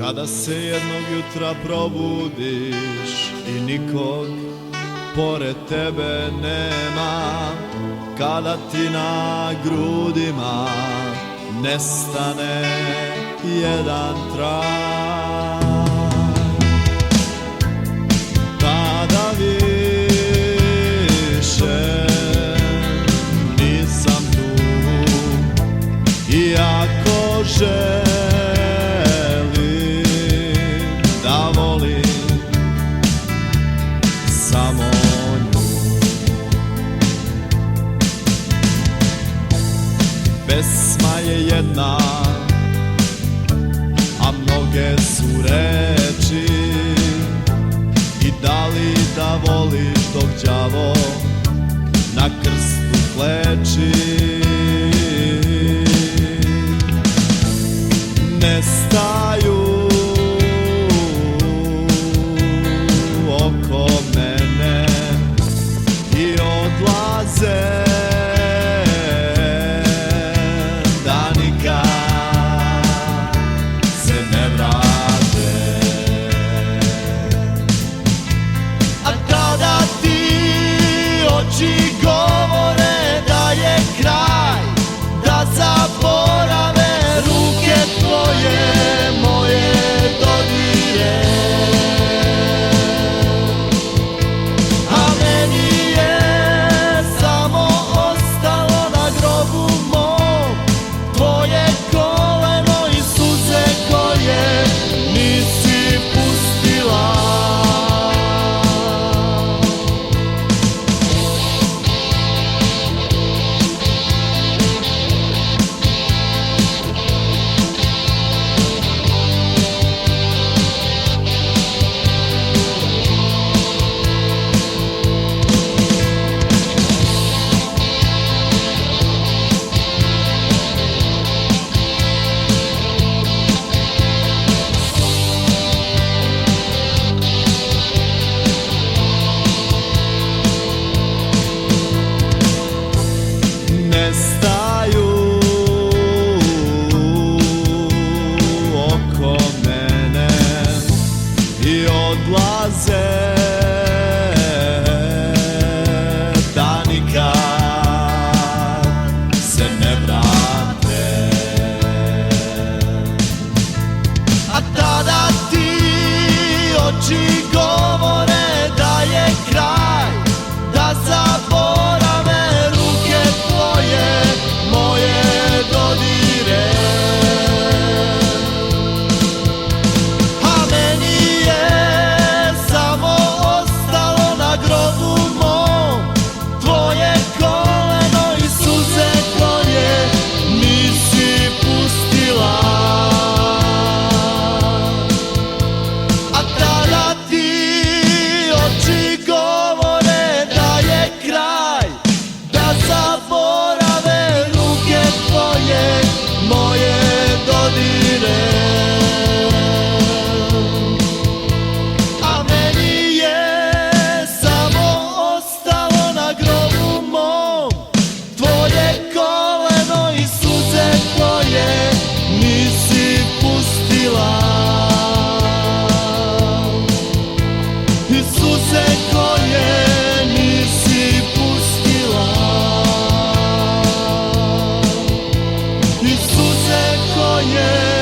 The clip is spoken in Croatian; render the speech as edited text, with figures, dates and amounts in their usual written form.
Kada se jednog jutra probudiš i nikog pored tebe nema, kada ti na grudima nestane jedan trag, tada više nisam tu, iako želim da volim samo nju. Pesma je jedna, a mnoge su reči, i da li da voliš dok đavo na krstu kleči. Nestaju oko mene i odlaze, da nikad se ne vrate. A kada ti oči govore da je kraj, da zaborave ruke tvoje moje dodire, a meni je samo ostalo na grobu mom tvoje koleno i suze koje nisi pustila. Nestaju oko mene i odlaze, da nikad se ne vrate. A tada ti oči govore da je kraj, da zaborave ruke tvoje moje dodire, a meni je samo ostalo na grobu mom tvoje koleno i suze koje nisi pustila. A tada ti oči govore da je kraj, da zaborave ruke tvoje moje dodire, a meni je samo ostalo na grobu mom tvoje koleno i suze koje nisi pustila, i suze koje nisi pustila, i suze koje